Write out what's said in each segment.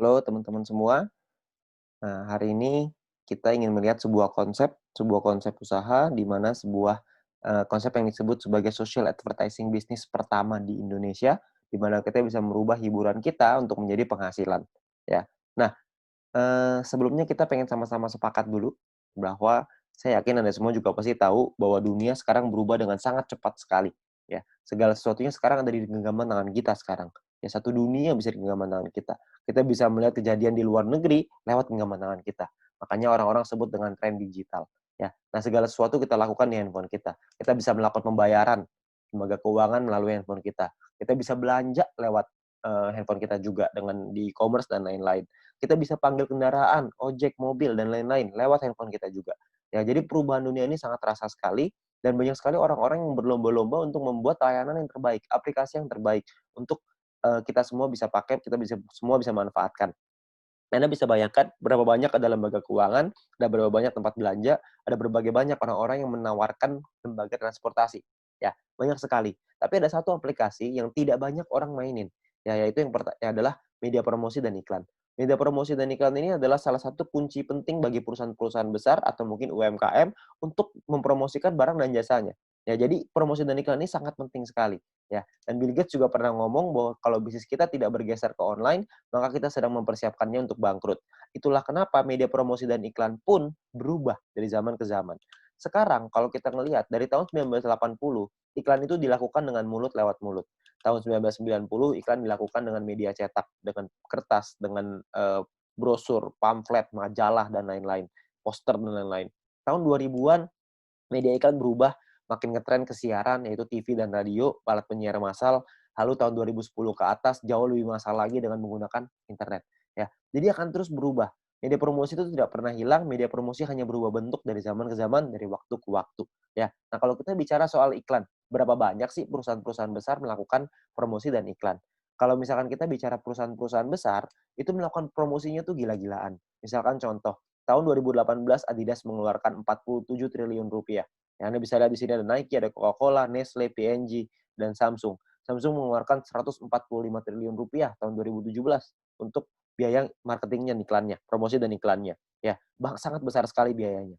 Halo teman-teman semua. Nah, hari ini kita ingin melihat sebuah konsep usaha di mana konsep yang disebut sebagai social advertising bisnis pertama di Indonesia, di mana kita bisa merubah hiburan kita untuk menjadi penghasilan, ya. Nah, sebelumnya kita pengen sama-sama sepakat dulu bahwa saya yakin Anda semua juga pasti tahu bahwa dunia sekarang berubah dengan sangat cepat sekali, ya. Segala sesuatunya sekarang ada di genggaman tangan kita sekarang. Ya, satu dunia bisa di genggaman tangan kita. Kita bisa melihat kejadian di luar negeri lewat genggaman tangan kita. Makanya orang-orang sebut dengan tren digital, ya. Nah, segala sesuatu kita lakukan di handphone kita. Kita bisa melakukan pembayaran lembaga keuangan melalui handphone kita. Kita bisa belanja lewat, handphone kita juga dengan di e-commerce dan lain-lain. Kita bisa panggil kendaraan, ojek, mobil, dan lain-lain lewat handphone kita juga. Ya, jadi perubahan dunia ini sangat terasa sekali dan banyak sekali orang-orang yang berlomba-lomba untuk membuat layanan yang terbaik, aplikasi yang terbaik untuk kita semua bisa pakai, semua bisa manfaatkan. Anda bisa bayangkan berapa banyak ada lembaga keuangan, ada berapa banyak tempat belanja, ada berbagai banyak orang-orang yang menawarkan lembaga transportasi. Ya, banyak sekali. Tapi ada satu aplikasi yang tidak banyak orang mainin, ya, yaitu yang adalah media promosi dan iklan. Media promosi dan iklan ini adalah salah satu kunci penting bagi perusahaan-perusahaan besar atau mungkin UMKM untuk mempromosikan barang dan jasanya. Ya, jadi promosi dan iklan ini sangat penting sekali. Ya, dan Bill Gates juga pernah ngomong bahwa kalau bisnis kita tidak bergeser ke online, maka kita sedang mempersiapkannya untuk bangkrut. Itulah kenapa media promosi dan iklan pun berubah dari zaman ke zaman. Sekarang kalau kita ngelihat dari tahun 1980, iklan itu dilakukan dengan mulut lewat mulut. Tahun 1990 iklan dilakukan dengan media cetak, dengan kertas, dengan brosur, pamflet, majalah dan lain-lain, poster dan lain-lain. Tahun 2000-an media iklan berubah makin ngetren ke siaran yaitu TV dan radio, alat penyiar massal, lalu tahun 2010 ke atas jauh lebih massal lagi dengan menggunakan internet, ya. Jadi akan terus berubah. Media promosi itu tidak pernah hilang, media promosi hanya berubah bentuk dari zaman ke zaman, dari waktu ke waktu, ya. Nah, kalau kita bicara soal iklan, berapa banyak sih perusahaan-perusahaan besar melakukan promosi dan iklan? Kalau misalkan kita bicara perusahaan-perusahaan besar, itu melakukan promosinya tuh gila-gilaan. Misalkan contoh, tahun 2018 Adidas mengeluarkan 47 triliun rupiah. Ya, Anda bisa lihat di sini ada Nike, ada Coca-Cola, Nestle, P&G, dan Samsung. Samsung mengeluarkan 145 triliun rupiah tahun 2017 untuk biaya marketingnya, iklannya, promosi dan iklannya. Ya, sangat besar sekali biayanya.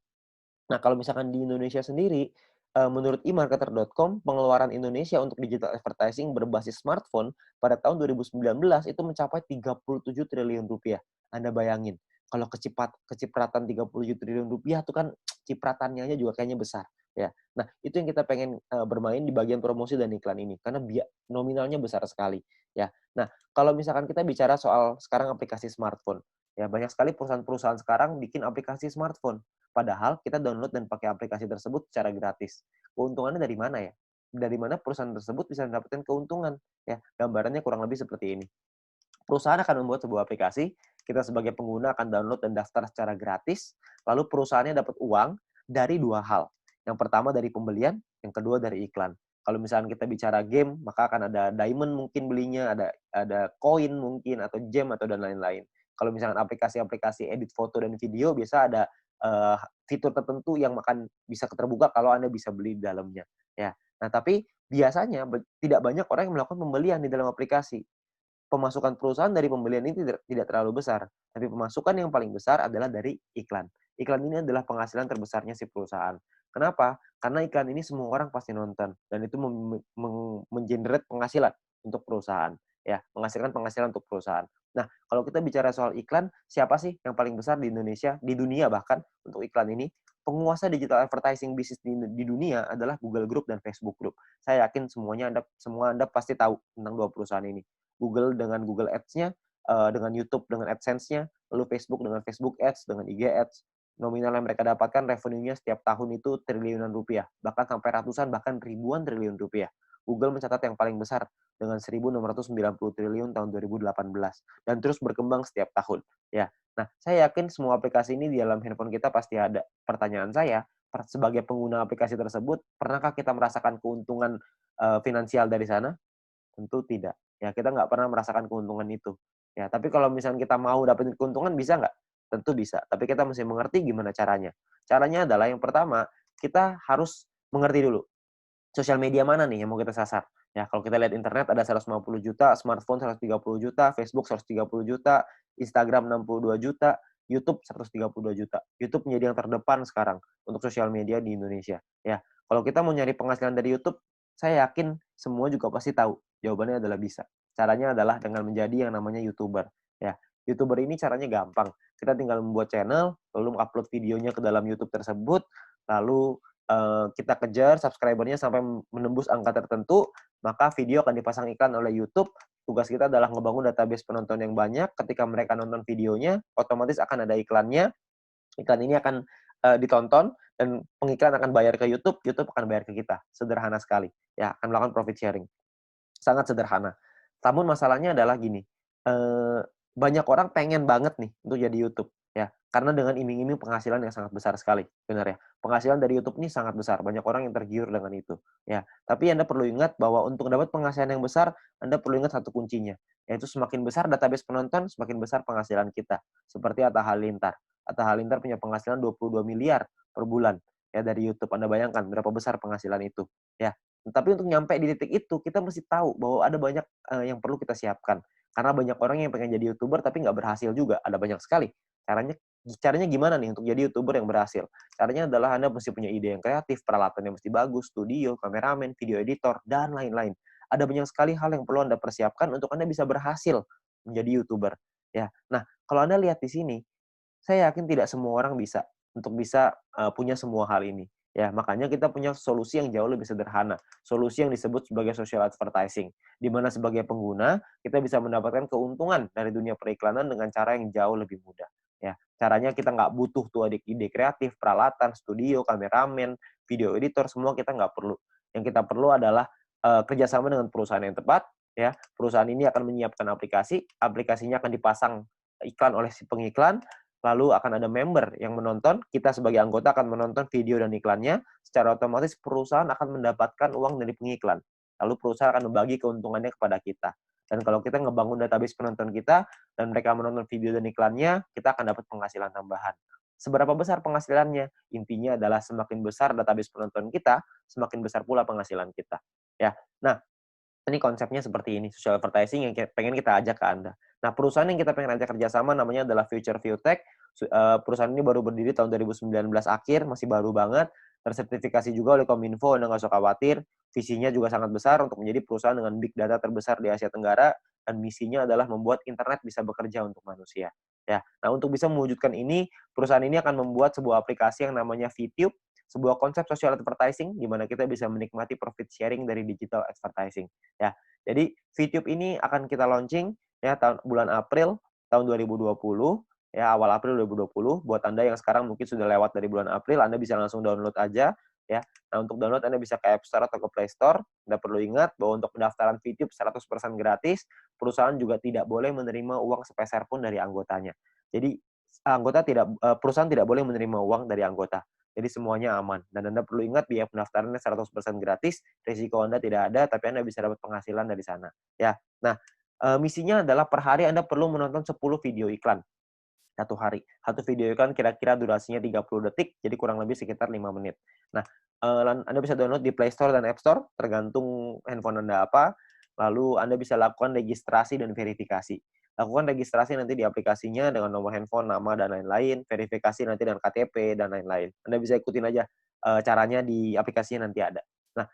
Nah, kalau misalkan di Indonesia sendiri, menurut emarketer.com, pengeluaran Indonesia untuk digital advertising berbasis smartphone pada tahun 2019 itu mencapai 37 triliun rupiah. Anda bayangin, kalau kecipratan 37 triliun rupiah itu kan cipratannya aja juga kayaknya besar, ya. Nah, itu yang kita pengen, bermain di bagian promosi dan iklan ini, karena nominalnya besar sekali, ya. Nah, kalau misalkan kita bicara soal sekarang aplikasi smartphone, ya banyak sekali perusahaan-perusahaan sekarang bikin aplikasi smartphone. Padahal kita download dan pakai aplikasi tersebut secara gratis. Keuntungannya dari mana ya? Dari mana perusahaan tersebut bisa mendapatkan keuntungan? Ya, gambarannya kurang lebih seperti ini. Perusahaan akan membuat sebuah aplikasi, kita sebagai pengguna akan download dan daftar secara gratis, lalu perusahaannya dapat uang dari dua hal. Yang pertama dari pembelian, yang kedua dari iklan. Kalau misalnya kita bicara game, maka akan ada diamond mungkin belinya, ada koin mungkin, atau gem, atau dan lain-lain. Kalau misalnya aplikasi-aplikasi edit foto dan video, biasa ada fitur tertentu yang akan bisa terbuka kalau Anda bisa beli di dalamnya. Ya. Nah, tapi biasanya tidak banyak orang yang melakukan pembelian di dalam aplikasi. Pemasukan perusahaan dari pembelian ini tidak terlalu besar, tapi pemasukan yang paling besar adalah dari iklan. Iklan ini adalah penghasilan terbesarnya si perusahaan. Kenapa? Karena iklan ini semua orang pasti nonton dan itu penghasilan untuk perusahaan, ya, menghasilkan penghasilan untuk perusahaan. Nah, kalau kita bicara soal iklan, siapa sih yang paling besar di Indonesia, di dunia bahkan untuk iklan ini? Penguasa digital advertising bisnis di dunia adalah Google Group dan Facebook Group. Saya yakin semua Anda pasti tahu tentang dua perusahaan ini. Google dengan Google Ads-nya, dengan YouTube dengan AdSense-nya, lalu Facebook dengan Facebook Ads, dengan IG Ads. Nominal yang mereka dapatkan revenue-nya setiap tahun itu triliunan rupiah, bahkan sampai ratusan, bahkan ribuan triliun rupiah. Google mencatat yang paling besar dengan 1.690 triliun tahun 2018 dan terus berkembang setiap tahun. Ya, nah saya yakin semua aplikasi ini di dalam handphone kita pasti ada. Pertanyaan saya, sebagai pengguna aplikasi tersebut, pernahkah kita merasakan keuntungan finansial dari sana? Tentu tidak. Ya, kita nggak pernah merasakan keuntungan itu. Ya, tapi kalau misalnya kita mau dapetin keuntungan bisa nggak? Tentu bisa, tapi kita mesti mengerti gimana caranya. Caranya adalah yang pertama, kita harus mengerti dulu, sosial media mana nih yang mau kita sasar. Ya, kalau kita lihat internet ada 150 juta, smartphone 130 juta, Facebook 130 juta, Instagram 62 juta, YouTube 132 juta. YouTube menjadi yang terdepan sekarang untuk sosial media di Indonesia. Ya, kalau kita mau nyari penghasilan dari YouTube, saya yakin semua juga pasti tahu. Jawabannya adalah bisa. Caranya adalah dengan menjadi yang namanya YouTuber. Ya, YouTuber ini caranya gampang. Kita tinggal membuat channel, lalu upload videonya ke dalam YouTube tersebut, lalu kita kejar subscribernya sampai menembus angka tertentu, maka video akan dipasang iklan oleh YouTube. Tugas kita adalah ngebangun database penonton yang banyak. Ketika mereka nonton videonya, otomatis akan ada iklannya. Iklan ini akan ditonton dan pengiklan akan bayar ke YouTube. YouTube akan bayar ke kita. Sederhana sekali. Ya, akan melakukan profit sharing. Sangat sederhana. Namun masalahnya adalah gini, banyak orang pengen banget nih untuk jadi YouTube, ya. Karena dengan iming-iming penghasilan yang sangat besar sekali, benar ya. Penghasilan dari YouTube ini sangat besar, banyak orang yang tergiur dengan itu, ya. Tapi Anda perlu ingat bahwa untuk dapat penghasilan yang besar, Anda perlu ingat satu kuncinya, yaitu semakin besar database penonton, semakin besar penghasilan kita. Seperti Atta Halilintar. Atta Halilintar punya penghasilan 22 miliar per bulan ya dari YouTube. Anda bayangkan berapa besar penghasilan itu, ya. Tapi untuk nyampe di titik itu, kita mesti tahu bahwa ada banyak yang perlu kita siapkan. Karena banyak orang yang pengen jadi YouTuber tapi nggak berhasil juga. Ada banyak sekali. Caranya caranya gimana nih untuk jadi YouTuber yang berhasil? Caranya adalah Anda mesti punya ide yang kreatif, peralatan yang mesti bagus, studio, kameramen, video editor, dan lain-lain. Ada banyak sekali hal yang perlu Anda persiapkan untuk Anda bisa berhasil menjadi YouTuber. Ya. Nah, kalau Anda lihat di sini, saya yakin tidak semua orang bisa untuk bisa punya semua hal ini. Ya, makanya kita punya solusi yang jauh lebih sederhana. Solusi yang disebut sebagai social advertising, di mana sebagai pengguna kita bisa mendapatkan keuntungan dari dunia periklanan dengan cara yang jauh lebih mudah. Ya, caranya kita nggak butuh tuh ide kreatif, peralatan, studio, kameramen, video editor, semua kita nggak perlu. Yang kita perlu adalah kerjasama dengan perusahaan yang tepat. Ya, perusahaan ini akan menyiapkan aplikasi, aplikasinya akan dipasang iklan oleh si pengiklan, lalu akan ada member yang menonton, kita sebagai anggota akan menonton video dan iklannya, secara otomatis perusahaan akan mendapatkan uang dari pengiklan. Lalu perusahaan akan membagi keuntungannya kepada kita. Dan kalau kita ngebangun database penonton kita, dan mereka menonton video dan iklannya, kita akan dapat penghasilan tambahan. Seberapa besar penghasilannya? Intinya adalah semakin besar database penonton kita, semakin besar pula penghasilan kita. Ya, nah ini konsepnya seperti ini, social advertising yang pengen kita ajak ke Anda. Nah, perusahaan yang kita pengen ajak kerjasama namanya adalah Future Viewtech. Perusahaan ini baru berdiri tahun 2019 akhir, masih baru banget. Tersertifikasi juga oleh Kominfo, Anda nggak usah khawatir. Visinya juga sangat besar untuk menjadi perusahaan dengan big data terbesar di Asia Tenggara, dan misinya adalah membuat internet bisa bekerja untuk manusia. Ya, nah untuk bisa mewujudkan ini, perusahaan ini akan membuat sebuah aplikasi yang namanya VTube, sebuah konsep social advertising di mana kita bisa menikmati profit sharing dari digital advertising. Ya, jadi VTube ini akan kita launching ya bulan April tahun 2020 ya, awal April 2020. Buat Anda yang sekarang mungkin sudah lewat dari bulan April, Anda bisa langsung download aja ya. Nah, untuk download Anda bisa ke App Store atau ke Play Store. Anda perlu ingat bahwa untuk pendaftaran VTube 100% gratis, perusahaan juga tidak boleh menerima uang sepeser pun dari anggotanya. Jadi perusahaan tidak boleh menerima uang dari anggota. Jadi semuanya aman. Dan Anda perlu ingat biaya pendaftarannya 100% gratis, risiko Anda tidak ada, tapi Anda bisa dapat penghasilan dari sana. Ya. Nah, misinya adalah per hari Anda perlu menonton 10 video iklan satu hari. Satu video iklan kira-kira durasinya 30 detik, jadi kurang lebih sekitar 5 menit. Nah, Anda bisa download di Play Store dan App Store, tergantung handphone Anda apa. Lalu Anda bisa lakukan registrasi dan verifikasi. Lakukan registrasi nanti di aplikasinya dengan nomor handphone, nama, dan lain-lain. Verifikasi nanti dengan KTP, dan lain-lain. Anda bisa ikutin aja caranya di aplikasinya nanti ada. Nah,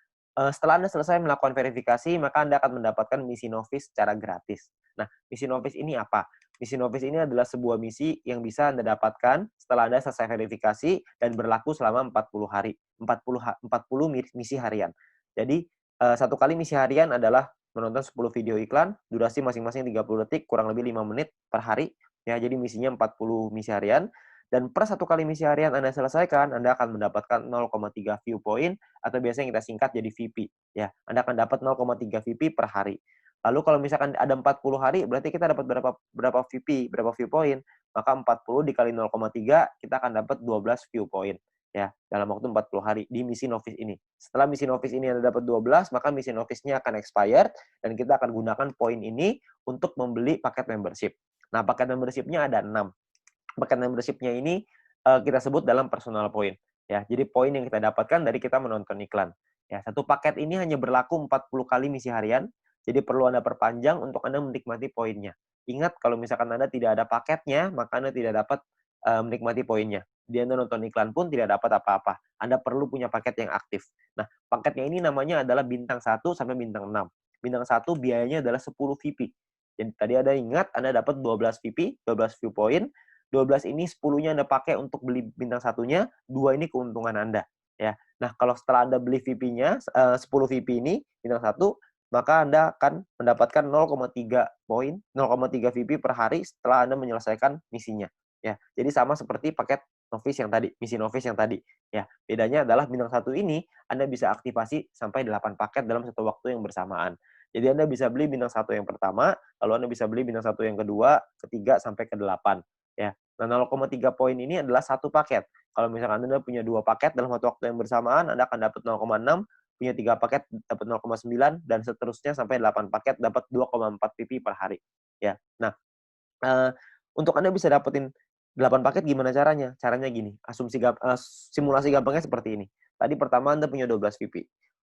setelah Anda selesai melakukan verifikasi, maka Anda akan mendapatkan misi novis secara gratis. Nah, misi novis ini apa? Misi novis ini adalah sebuah misi yang bisa Anda dapatkan setelah Anda selesai verifikasi dan berlaku selama 40 hari. 40 misi harian. Jadi, satu kali misi harian adalah menonton 10 video iklan, durasi masing-masing 30 detik, kurang lebih 5 menit per hari. Ya, jadi misinya 40 misi harian. Dan per satu kali misi harian Anda selesaikan, Anda akan mendapatkan 0,3 view point, atau biasanya kita singkat jadi VP. Ya, Anda akan dapat 0,3 VP per hari. Lalu kalau misalkan ada 40 hari, berarti kita dapat berapa VP, berapa view point. Maka 40 dikali 0,3, kita akan dapat 12 view point. Ya, dalam waktu 40 hari di misi novice ini. Setelah misi novice ini Anda dapat 12, maka misi novice-nya akan expired, dan kita akan gunakan poin ini untuk membeli paket membership. Nah, paket membership-nya ada 6. Paket membership-nya ini kita sebut dalam personal point. Ya, jadi poin yang kita dapatkan dari kita menonton iklan. Ya, satu paket ini hanya berlaku 40 kali misi harian, jadi perlu Anda perpanjang untuk Anda menikmati poinnya. Ingat, kalau misalkan Anda tidak ada paketnya, maka Anda tidak dapat menikmati poinnya. Dia Anda nonton iklan pun tidak dapat apa-apa. Anda perlu punya paket yang aktif. Nah, paketnya ini namanya adalah bintang 1 sampai bintang 6. Bintang 1 biayanya adalah 10 VP. Jadi tadi Anda ingat, Anda dapat 12 VP, 12 view point. 12 ini 10-nya Anda pakai untuk beli bintang satunya, 2 ini keuntungan Anda. Ya. Nah, kalau setelah Anda beli VP-nya, 10 VP ini, bintang 1, maka Anda akan mendapatkan 0,3 poin, 0,3 VP per hari setelah Anda menyelesaikan misinya. Ya, jadi sama seperti paket novice yang tadi, misi novice yang tadi. Ya, bedanya adalah bintang 1 ini Anda bisa aktivasi sampai 8 paket dalam satu waktu yang bersamaan. Jadi Anda bisa beli bintang 1 yang pertama, lalu Anda bisa beli bintang 1 yang kedua, ketiga, sampai ke 8. Ya. Nah, 0,3 poin ini adalah satu paket. Kalau misalkan Anda punya 2 paket dalam waktu yang bersamaan, Anda akan dapat 0,6, punya 3 paket dapat 0,9, dan seterusnya sampai 8 paket dapat 2,4 PP per hari. Ya. Nah, Eee, untuk Anda bisa dapetin 8 paket gimana caranya? Caranya gini, simulasi gampangnya seperti ini. Tadi pertama Anda punya 12 VP,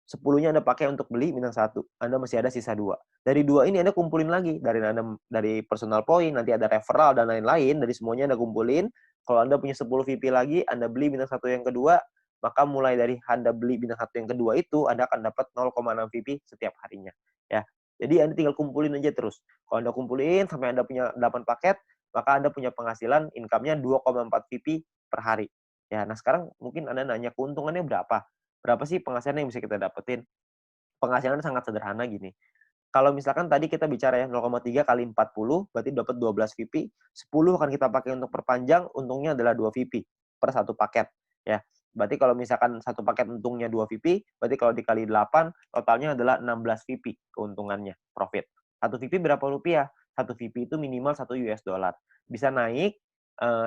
10-nya Anda pakai untuk beli bintang 1, Anda masih ada sisa 2. Dari 2 ini Anda kumpulin lagi, dari personal point, nanti ada referral dan lain-lain, dari semuanya Anda kumpulin. Kalau Anda punya 10 VP lagi, Anda beli bintang 1 yang kedua, maka mulai dari Anda beli bintang 1 yang kedua itu, Anda akan dapat 0,6 VP setiap harinya, ya. Jadi Anda tinggal kumpulin aja terus. Kalau Anda kumpulin sampai Anda punya 8 paket, maka Anda punya penghasilan income-nya 2,4 VP per hari. Ya, nah sekarang mungkin Anda nanya, keuntungannya berapa? Berapa sih penghasilan yang bisa kita dapetin? Penghasilan sangat sederhana gini. Kalau misalkan tadi kita bicara ya 0,3 kali 40 berarti dapat 12 VP, 10 akan kita pakai untuk perpanjang, untungnya adalah 2 VP per satu paket ya. Berarti kalau misalkan satu paket untungnya 2 VP, berarti kalau dikali 8 totalnya adalah 16 VP keuntungannya, profit. Satu VP berapa rupiah? Satu VP itu minimal 1 US dollar. Bisa naik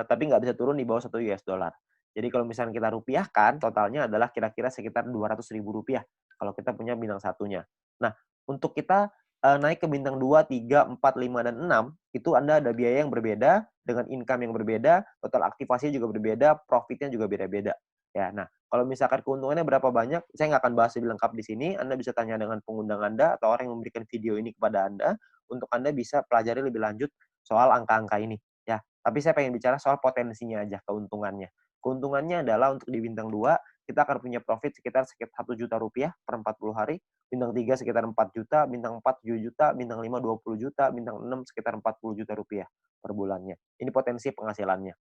tapi nggak bisa turun di bawah 1 US dollar. Jadi kalau misalnya kita rupiahkan, totalnya adalah kira-kira sekitar 200.000 rupiah kalau kita punya bintang satunya. Nah, untuk kita naik ke bintang 2, 3, 4, 5, dan 6, itu Anda ada biaya yang berbeda, dengan income yang berbeda, total aktivasinya juga berbeda, profitnya juga beda-beda. Ya, nah, kalau misalkan keuntungannya berapa banyak, saya nggak akan bahas lebih lengkap di sini. Anda bisa tanya dengan pengundang Anda atau orang yang memberikan video ini kepada Anda, untuk Anda bisa pelajari lebih lanjut soal angka-angka ini. Ya, tapi saya pengen bicara soal potensinya aja, keuntungannya. Keuntungannya adalah untuk di bintang 2, kita akan punya profit sekitar 1 juta rupiah per 40 hari, bintang 3 sekitar 4 juta, bintang 4 7 juta, bintang 5 20 juta, bintang 6 sekitar 40 juta rupiah per bulannya. Ini potensi penghasilannya.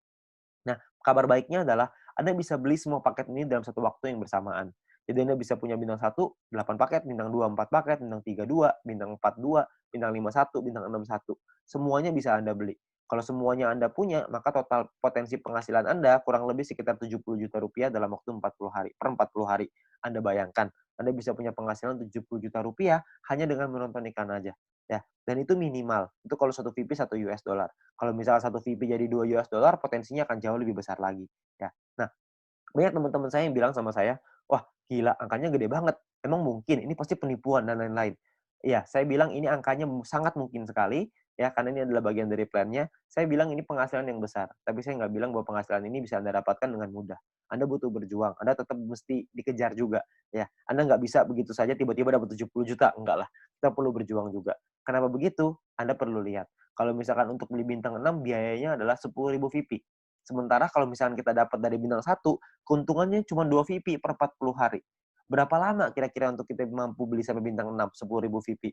Nah, kabar baiknya adalah Anda bisa beli semua paket ini dalam satu waktu yang bersamaan. Jadi Anda bisa punya bintang 1, 8 paket, bintang 2, 4 paket, bintang 3, 2, bintang 4, 2, bintang 5, 1, bintang 6, 1. Semuanya bisa Anda beli. Kalau semuanya Anda punya, maka total potensi penghasilan Anda kurang lebih sekitar 70 juta rupiah dalam waktu 40 hari, per 40 hari. Anda bayangkan, Anda bisa punya penghasilan 70 juta rupiah hanya dengan menonton iklan aja. Ya, dan itu minimal. Itu kalau satu VP 1 US dollar. Kalau misalnya satu VP jadi 2 US dollar, potensinya akan jauh lebih besar lagi. Ya. Nah, banyak teman-teman saya yang bilang sama saya, "Wah, gila, angkanya gede banget. Emang mungkin? Ini pasti penipuan dan lain-lain." Iya, saya bilang ini angkanya sangat mungkin sekali, ya, karena ini adalah bagian dari plan-nya. Saya bilang ini penghasilan yang besar, tapi saya nggak bilang bahwa penghasilan ini bisa Anda dapatkan dengan mudah. Anda butuh berjuang, Anda tetap mesti dikejar juga, ya. Anda nggak bisa begitu saja tiba-tiba dapat 70 juta, enggak lah. Kita perlu berjuang juga. Kenapa begitu? Anda perlu lihat. Kalau misalkan untuk beli bintang 6 biayanya adalah 10.000 VP. Sementara kalau misalkan kita dapat dari bintang 1, keuntungannya cuma 2 VP per 40 hari. Berapa lama kira-kira untuk kita mampu beli sampai bintang 6, 10.000 VP?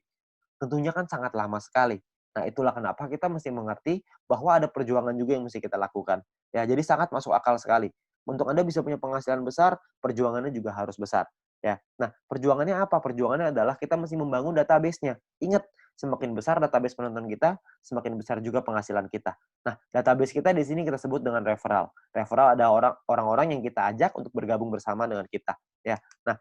Tentunya kan sangat lama sekali. Nah, itulah kenapa kita mesti mengerti bahwa ada perjuangan juga yang mesti kita lakukan. Ya, jadi sangat masuk akal sekali. Untuk Anda bisa punya penghasilan besar, perjuangannya juga harus besar. Ya. Nah, perjuangannya apa? Perjuangannya adalah kita mesti membangun database-nya. Ingat, semakin besar database penonton kita, semakin besar juga penghasilan kita. Nah, database kita di sini kita sebut dengan referral. Referral ada orang-orang yang kita ajak untuk bergabung bersama dengan kita. Ya. Nah,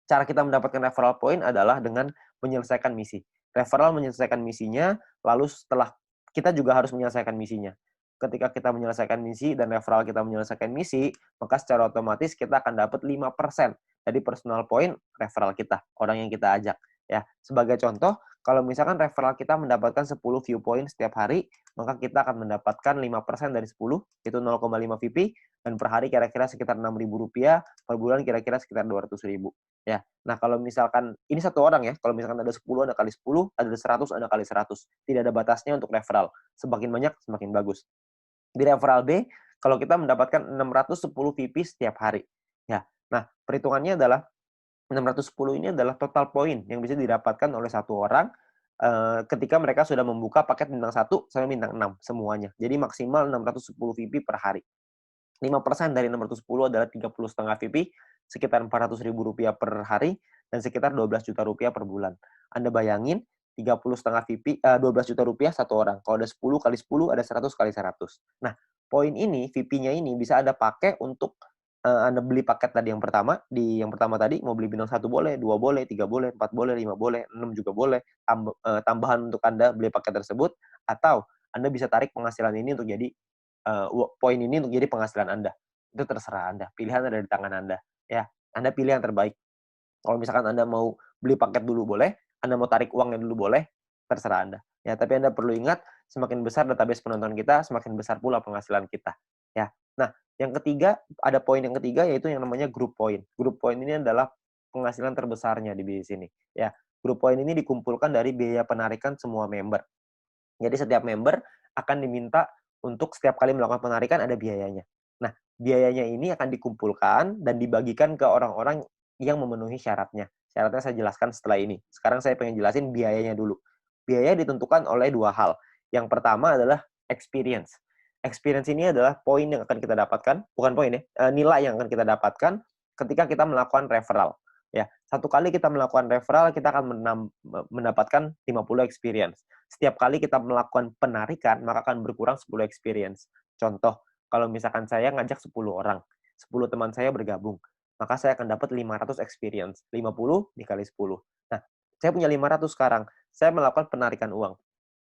cara kita mendapatkan referral point adalah dengan menyelesaikan misi. Referral menyelesaikan misinya, lalu setelah kita juga harus menyelesaikan misinya. Ketika kita menyelesaikan misi dan referral kita menyelesaikan misi, maka secara otomatis kita akan dapat 5% dari personal point referral kita, orang yang kita ajak. Ya, sebagai contoh, kalau misalkan referral kita mendapatkan 10 view point setiap hari, maka kita akan mendapatkan 5% dari 10, itu 0,5 VP, dan per hari kira-kira sekitar Rp6.000, per bulan kira-kira sekitar Rp200.000. Ya. Nah, kalau misalkan ini satu orang ya, kalau misalkan ada 10, ada kali 10, ada 100, ada kali 100. Tidak ada batasnya untuk referral. Semakin banyak, semakin bagus. Di referral B, kalau kita mendapatkan 610 VP setiap hari. Ya. Nah, perhitungannya adalah 610 ini adalah total poin yang bisa didapatkan oleh satu orang ketika mereka sudah membuka paket bintang 1 sampai bintang 6 semuanya. Jadi maksimal 610 VP per hari. 5% dari 610 adalah 30,5 VP, sekitar Rp400.000 per hari, dan sekitar Rp12 juta per bulan. Anda bayangin, 30,5 VP, Rp12 juta satu orang. Kalau ada 10 kali 10, ada 100 kali 100. Nah, poin ini, VP-nya ini bisa Anda pakai untuk Anda beli paket tadi yang pertama, yang pertama tadi, mau beli bintang 1 boleh, 2 boleh, 3 boleh, 4 boleh, 5 boleh, 6 juga boleh, tambahan untuk Anda beli paket tersebut, atau Anda bisa tarik penghasilan ini untuk jadi poin ini untuk jadi penghasilan Anda. Itu terserah Anda, pilihan ada di tangan Anda. Ya, Anda pilih yang terbaik. Kalau misalkan Anda mau beli paket dulu boleh, Anda mau tarik uangnya dulu boleh, terserah Anda. Ya, tapi Anda perlu ingat, semakin besar database penonton kita, semakin besar pula penghasilan kita. Ya. Nah, yang ketiga, ada poin yang ketiga yaitu yang namanya group point. Group point ini adalah penghasilan terbesarnya di bisnis ini. Ya, group point ini dikumpulkan dari biaya penarikan semua member. Jadi setiap member akan diminta untuk setiap kali melakukan penarikan ada biayanya. Nah, biayanya ini akan dikumpulkan dan dibagikan ke orang-orang yang memenuhi syaratnya. Syaratnya saya jelaskan setelah ini. Sekarang saya pengen jelasin biayanya dulu. Biaya ditentukan oleh dua hal. Yang pertama adalah experience. Experience ini adalah poin yang akan kita dapatkan, bukan poin ya, nilai yang akan kita dapatkan ketika kita melakukan referral. Ya, satu kali kita melakukan referral, kita akan mendapatkan 50 experience. Setiap kali kita melakukan penarikan, maka akan berkurang 10 experience. Contoh, kalau misalkan saya ngajak 10 orang, 10 teman saya bergabung, maka saya akan dapat 500 experience. 50 dikali 10. Nah, saya punya 500 sekarang. Saya melakukan penarikan uang.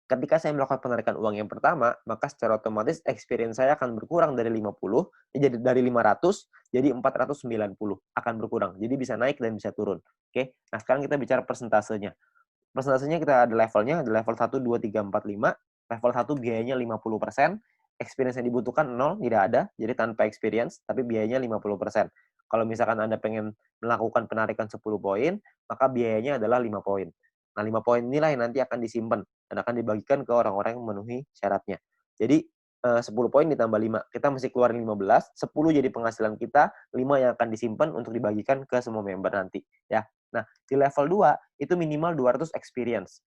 Ketika saya melakukan penarikan uang yang pertama, maka secara otomatis experience saya akan berkurang dari 50, jadi dari 500 jadi 490 akan berkurang. Jadi bisa naik dan bisa turun. Oke. Nah, sekarang kita bicara persentasenya. Persentasenya kita ada levelnya, ada level 1, 2, 3, 4, 5. Level 1 biayanya 50%, experience yang dibutuhkan 0, tidak ada, jadi tanpa experience, tapi biayanya 50%. Kalau misalkan Anda pengen melakukan penarikan 10 poin, maka biayanya adalah 5 poin. Nah, 5 poin inilah yang nanti akan disimpan dan akan dibagikan ke orang-orang yang memenuhi syaratnya. Jadi, 10 poin ditambah 5, kita mesti keluarin 15, 10 jadi penghasilan kita, 5 yang akan disimpan untuk dibagikan ke semua member nanti, ya. Nah, di level 2 itu minimal 200 experience.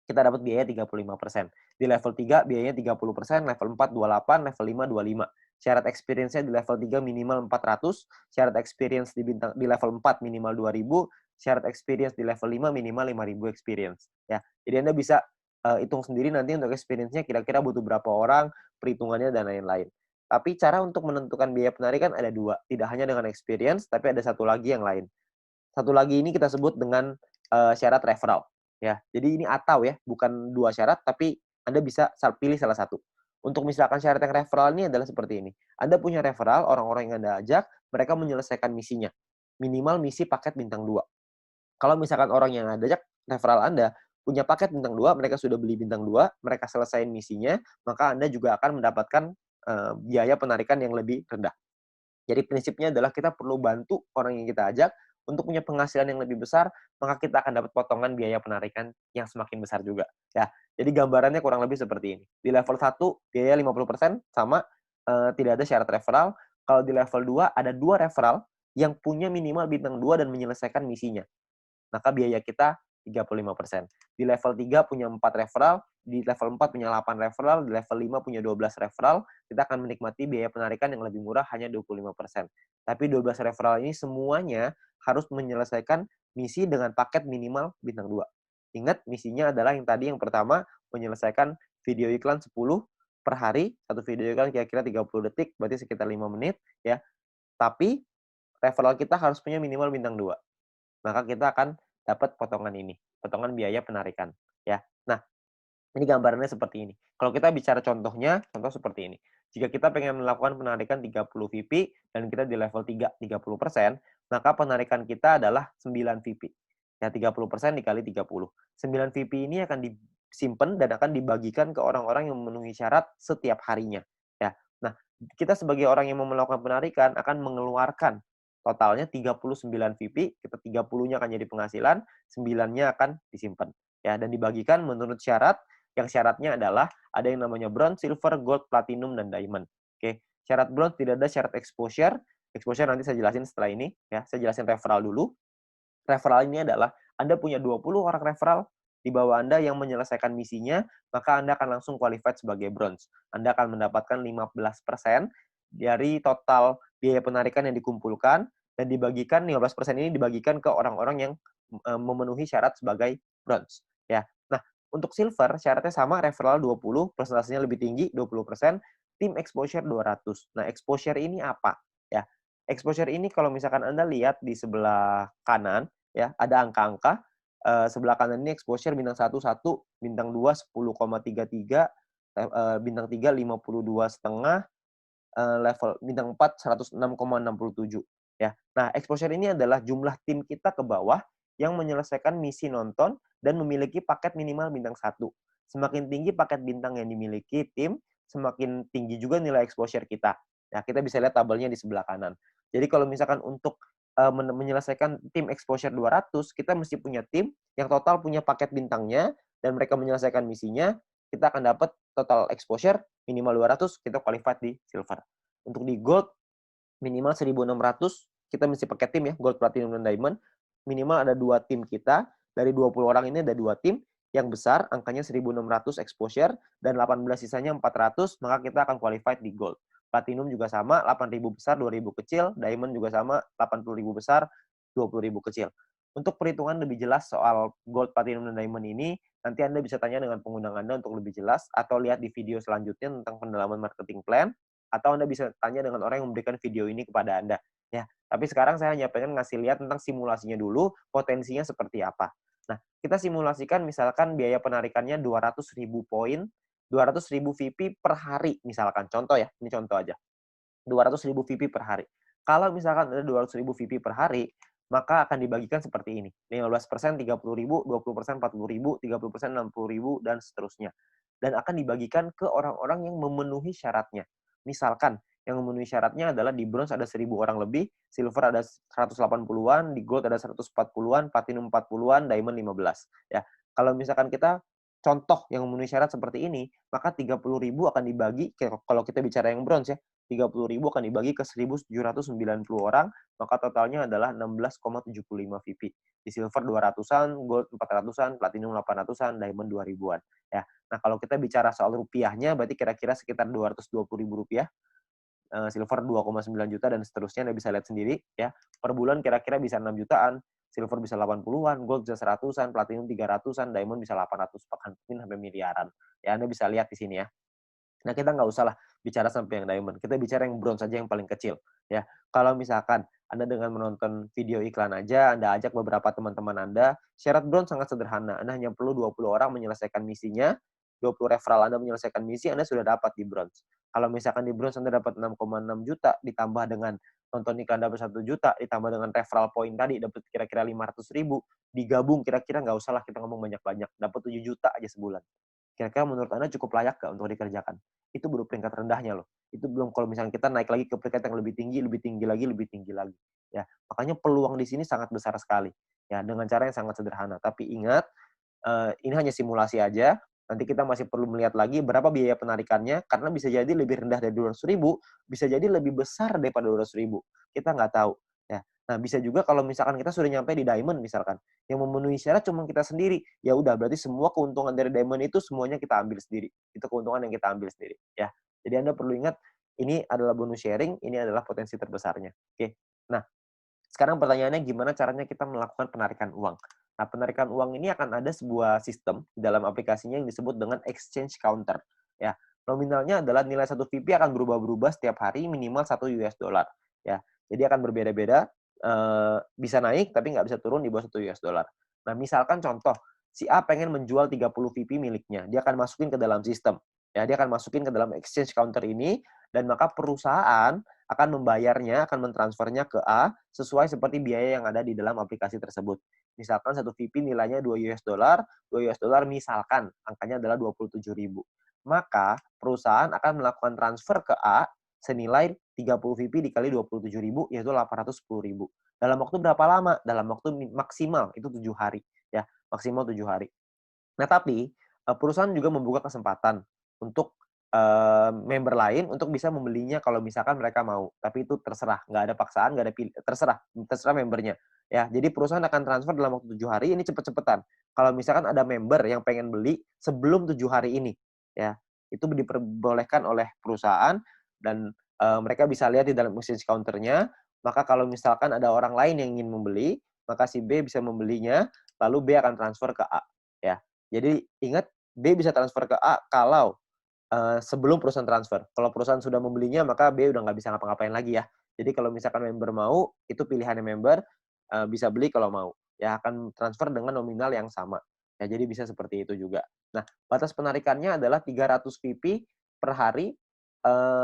Kita dapat biaya 35%. Di level 3 biayanya 30%, level 4 28, level 5 25. Syarat experience-nya di level 3 minimal 400, syarat experience di level 4 minimal 2000, syarat experience di level 5 minimal 5000 experience. Ya. Jadi Anda bisa hitung sendiri nanti untuk experience-nya kira-kira butuh berapa orang, perhitungannya dan lain-lain. Tapi cara untuk menentukan biaya penarikan ada dua, tidak hanya dengan experience, tapi ada satu lagi yang lain. Satu lagi ini kita sebut dengan syarat referral. Ya, jadi ini atau ya, bukan dua syarat, tapi Anda bisa pilih salah satu. Untuk misalkan syarat yang referral ini adalah seperti ini. Anda punya referral, orang-orang yang Anda ajak, mereka menyelesaikan misinya. Minimal misi paket bintang 2. Kalau misalkan orang yang Anda ajak, referral Anda, punya paket bintang 2, mereka sudah beli bintang 2, mereka selesaiin misinya, maka Anda juga akan mendapatkan biaya penarikan yang lebih rendah. Jadi prinsipnya adalah kita perlu bantu orang yang kita ajak untuk punya penghasilan yang lebih besar, maka kita akan dapat potongan biaya penarikan yang semakin besar juga. Ya, jadi gambarannya kurang lebih seperti ini. Di level 1 biaya 50% sama tidak ada syarat referral. Kalau di level 2 ada 2 referral yang punya minimal bintang 2 dan menyelesaikan misinya. Maka biaya kita 35%. Di level 3 punya 4 referral, di level 4 punya 8 referral, di level 5 punya 12 referral, kita akan menikmati biaya penarikan yang lebih murah hanya 25%. Tapi 12 referral ini semuanya harus menyelesaikan misi dengan paket minimal bintang 2. Ingat, misinya adalah yang tadi yang pertama, menyelesaikan video iklan 10 per hari, satu video iklan kira-kira 30 detik, berarti sekitar 5 menit, ya. Tapi referral kita harus punya minimal bintang 2. Maka kita akan dapat potongan ini, potongan biaya penarikan, ya. Nah, ini gambarannya seperti ini. Kalau kita bicara contohnya, contoh seperti ini. Jika kita pengen melakukan penarikan 30 VP dan kita di level 3, 30%, maka penarikan kita adalah 9 VP. Ya, 30% dikali 30. 9 VP ini akan disimpan dan akan dibagikan ke orang-orang yang memenuhi syarat setiap harinya. Ya. Nah, kita sebagai orang yang mau melakukan penarikan akan mengeluarkan totalnya 39 VP, kita 30-nya akan jadi penghasilan, 9-nya akan disimpan. Ya, dan dibagikan menurut syarat, yang syaratnya adalah ada yang namanya bronze, silver, gold, platinum, dan diamond. Oke, syarat bronze tidak ada syarat exposure. Exposure nanti saya jelasin setelah ini, ya. Saya jelasin referral dulu. Referral ini adalah Anda punya 20 orang referral di bawah Anda yang menyelesaikan misinya, maka Anda akan langsung qualified sebagai bronze. Anda akan mendapatkan 15% dari total biaya penarikan yang dikumpulkan, dan dibagikan 15% ini dibagikan ke orang-orang yang memenuhi syarat sebagai bronze. Ya. Nah, untuk silver syaratnya sama, referral 20, persentasenya lebih tinggi 20%, tim exposure 200. Nah, exposure ini apa? Ya. Exposure ini kalau misalkan Anda lihat di sebelah kanan, ya, ada angka-angka. Sebelah kanan ini exposure bintang 1 1, bintang 2 10,33, bintang 3 52,5, level bintang 4 106,67, ya. Nah, exposure ini adalah jumlah tim kita ke bawah yang menyelesaikan misi nonton dan memiliki paket minimal bintang 1. Semakin tinggi paket bintang yang dimiliki tim, semakin tinggi juga nilai exposure kita. Nah, kita bisa lihat tabelnya di sebelah kanan. Jadi kalau misalkan untuk menyelesaikan tim exposure 200, kita mesti punya tim yang total punya paket bintangnya dan mereka menyelesaikan misinya, kita akan dapat total exposure minimal 200, kita qualified di silver. Untuk di gold, minimal 1.600, kita mesti pakai tim ya, gold, platinum, dan diamond. Minimal ada 2 tim kita, dari 20 orang ini ada 2 tim, yang besar angkanya 1.600 exposure, dan 18 sisanya 400, maka kita akan qualified di gold. Platinum juga sama, 8.000 besar, 2.000 kecil. Diamond juga sama, 80.000 besar, 20.000 kecil. Untuk perhitungan lebih jelas soal gold, platinum, dan diamond ini, nanti Anda bisa tanya dengan pengundang Anda untuk lebih jelas, atau lihat di video selanjutnya tentang pendalaman marketing plan, atau Anda bisa tanya dengan orang yang memberikan video ini kepada Anda. Ya, tapi sekarang saya hanya pengen ngasih lihat tentang simulasinya dulu, potensinya seperti apa. Nah, kita simulasikan misalkan biaya penarikannya 200.000 poin, 200.000 VP per hari misalkan. Contoh ya, ini contoh aja. 200.000 VP per hari. Kalau misalkan ada 200.000 VP per hari, maka akan dibagikan seperti ini. 15% 30.000, 20% 40.000, 30% 60.000, dan seterusnya. Dan akan dibagikan ke orang-orang yang memenuhi syaratnya. Misalkan, yang memenuhi syaratnya adalah di bronze ada 1.000 orang lebih, silver ada 180-an, di gold ada 140-an, platinum 40-an, diamond 15. Ya, kalau misalkan kita contoh yang memenuhi syarat seperti ini, maka 30.000 akan dibagi, kalau kita bicara yang bronze ya, 30.000 akan dibagi ke 1.790 orang, maka totalnya adalah 16,75 VP. Di silver 200-an, gold 400-an, platinum 800-an, diamond 2.000-an. Ya. Nah, kalau kita bicara soal rupiahnya, berarti kira-kira sekitar 220.000 rupiah, silver 2,9 juta, dan seterusnya. Anda bisa lihat sendiri. Ya. Per bulan kira-kira bisa 6 jutaan, silver bisa 80-an, gold bisa 100-an, platinum 300-an, diamond bisa 800, bahkan mungkin sampai miliaran. Ya, Anda bisa lihat di sini ya. Nah, kita nggak usah lah bicara sampai yang diamond. Kita bicara yang bronze saja, yang paling kecil. Ya, kalau misalkan Anda dengan menonton video iklan aja, Anda ajak beberapa teman-teman Anda, syarat bronze sangat sederhana. Anda hanya perlu 20 orang menyelesaikan misinya, 20 referral Anda menyelesaikan misi, Anda sudah dapat di bronze. Kalau misalkan di bronze Anda dapat 6,6 juta, ditambah dengan nonton iklan dapat 1 juta, ditambah dengan referral point tadi dapat kira-kira 500.000, digabung kira-kira nggak usah lah kita ngomong banyak-banyak, dapat 7 juta aja sebulan. Kira-kira menurut Anda cukup layak nggak untuk dikerjakan? Itu baru peringkat rendahnya loh. Itu belum kalau misalnya kita naik lagi ke peringkat yang lebih tinggi, lebih tinggi lagi, lebih tinggi lagi. Ya, makanya peluang di sini sangat besar sekali. Ya, dengan cara yang sangat sederhana. Tapi ingat, ini hanya simulasi aja. Nanti kita masih perlu melihat lagi berapa biaya penarikannya, karena bisa jadi lebih rendah dari 200.000, bisa jadi lebih besar daripada 200.000. Kita nggak tahu. Ya. Nah, bisa juga kalau misalkan kita sudah nyampe di diamond misalkan, yang memenuhi syarat cuma kita sendiri, ya udah berarti semua keuntungan dari diamond itu semuanya kita ambil sendiri. Itu keuntungan yang kita ambil sendiri. Ya. Jadi Anda perlu ingat, ini adalah bonus sharing, ini adalah potensi terbesarnya. Oke. Nah, sekarang pertanyaannya gimana caranya kita melakukan penarikan uang? Nah, penarikan uang ini akan ada sebuah sistem di dalam aplikasinya yang disebut dengan exchange counter. Ya, nominalnya adalah nilai satu VP akan berubah-berubah setiap hari minimal 1 US dollar. Ya, jadi akan berbeda-beda, bisa naik tapi nggak bisa turun di bawah 1 US dollar. Nah, misalkan contoh, si A pengen menjual 30 VP miliknya, dia akan masukin ke dalam sistem. Ya, dia akan masukin ke dalam exchange counter ini, dan maka perusahaan akan membayarnya, akan mentransfernya ke A sesuai seperti biaya yang ada di dalam aplikasi tersebut. Misalkan satu VP nilainya 2 US dollar, 2 US dollar misalkan angkanya adalah 27.000. Maka perusahaan akan melakukan transfer ke A senilai 30 VP dikali 27.000 yaitu 810.000. Dalam waktu berapa lama? Dalam waktu maksimal itu 7 hari ya, maksimal 7 hari. Nah, tapi perusahaan juga membuka kesempatan untuk member lain untuk bisa membelinya kalau misalkan mereka mau. Tapi itu terserah, nggak ada paksaan, nggak ada terserah, terserah membernya. Ya, jadi perusahaan akan transfer dalam waktu 7 hari ini cepet-cepetan. Kalau misalkan ada member yang pengen beli sebelum 7 hari ini, ya, itu diperbolehkan oleh perusahaan dan mereka bisa lihat di dalam message counter-nya. Maka kalau misalkan ada orang lain yang ingin membeli, maka si B bisa membelinya, lalu B akan transfer ke A. Ya, jadi ingat B bisa transfer ke A kalau sebelum perusahaan transfer. Kalau perusahaan sudah membelinya, maka B udah nggak bisa ngapa-ngapain lagi ya. Jadi kalau misalkan member mau, itu pilihannya member, bisa beli kalau mau. Ya akan transfer dengan nominal yang sama. Ya jadi bisa seperti itu juga. Nah, batas penarikannya adalah 300 VP per hari,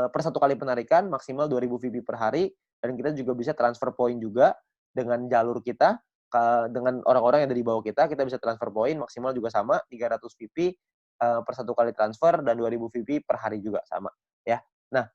per satu kali penarikan, maksimal 2.000 VP per hari, dan kita juga bisa transfer point juga dengan jalur kita, dengan orang-orang yang ada di bawah kita bisa transfer point, maksimal juga sama, 300 VP, per satu kali transfer dan 2.000 VP per hari juga sama ya. Nah,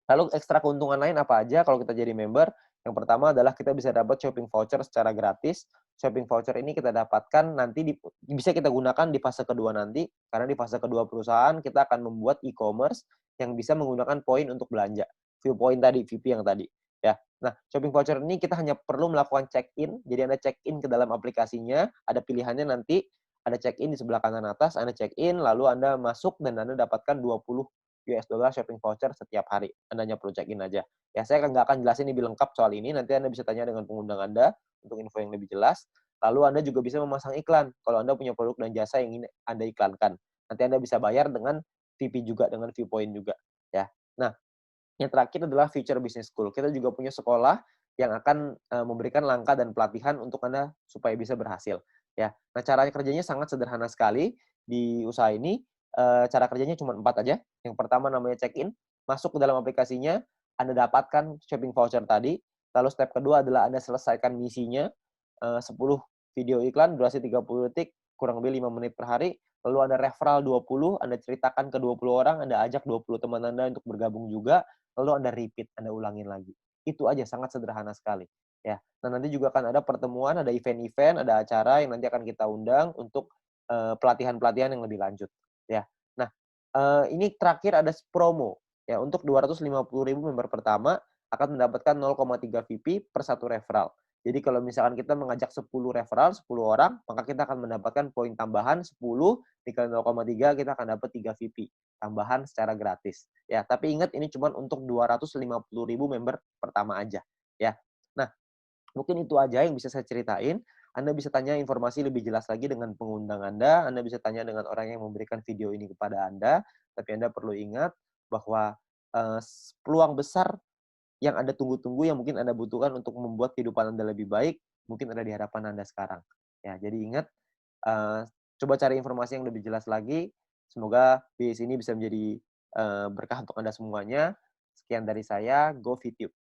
lalu ekstra keuntungan lain apa aja kalau kita jadi member? Yang pertama adalah kita bisa dapat shopping voucher secara gratis. Shopping voucher ini kita dapatkan nanti bisa kita gunakan di fase kedua nanti, karena di fase kedua perusahaan kita akan membuat e-commerce yang bisa menggunakan poin untuk belanja. View point tadi, VP yang tadi. Ya. Nah, shopping voucher ini kita hanya perlu melakukan check-in. Jadi Anda check-in ke dalam aplikasinya, ada pilihannya nanti, ada check-in di sebelah kanan atas, Anda check-in, lalu Anda masuk dan Anda dapatkan 20 US dollar shopping voucher setiap hari. Anda hanya perlu check-in aja. Ya, saya nggak akan jelasin lebih lengkap soal ini. Nanti Anda bisa tanya dengan pengundang Anda untuk info yang lebih jelas. Lalu Anda juga bisa memasang iklan kalau Anda punya produk dan jasa yang ingin Anda iklankan. Nanti Anda bisa bayar dengan VP juga, dengan Viewpoint juga. Ya. Nah, yang terakhir adalah Future Business School. Kita juga punya sekolah yang akan memberikan langkah dan pelatihan untuk Anda supaya bisa berhasil. Ya, nah cara kerjanya sangat sederhana sekali di usaha ini. Cara kerjanya cuma 4 aja. Yang pertama namanya check-in, masuk ke dalam aplikasinya, Anda dapatkan shopping voucher tadi. Lalu step kedua adalah Anda selesaikan misinya, 10 video iklan durasi 30 detik, kurang lebih 5 menit per hari. Lalu Anda referral 20, Anda ceritakan ke 20 orang, Anda ajak 20 teman Anda untuk bergabung juga, lalu Anda repeat, Anda ulangin lagi. Itu aja, sangat sederhana sekali. Ya. Nah, nanti juga akan ada pertemuan, ada event-event, ada acara yang nanti akan kita undang untuk pelatihan-pelatihan yang lebih lanjut. Ya. Nah, ini terakhir ada promo. Ya, untuk 250.000 member pertama akan mendapatkan 0,3 VP per satu referral. Jadi kalau misalkan kita mengajak 10 referral, 10 orang, maka kita akan mendapatkan poin tambahan 10 dikali 0,3 kita akan dapat 3 VP tambahan secara gratis. Ya, tapi ingat ini cuma untuk 250.000 member pertama aja, ya. Nah, mungkin itu aja yang bisa saya ceritain. Anda bisa tanya informasi lebih jelas lagi dengan pengundang Anda bisa tanya dengan orang yang memberikan video ini kepada Anda, tapi Anda perlu ingat bahwa peluang besar yang Anda tunggu-tunggu, yang mungkin Anda butuhkan untuk membuat kehidupan Anda lebih baik, mungkin ada di hadapan Anda sekarang. Ya, jadi ingat, coba cari informasi yang lebih jelas lagi. Semoga di sini bisa menjadi berkah untuk Anda semuanya. Sekian dari saya, Go Fit You.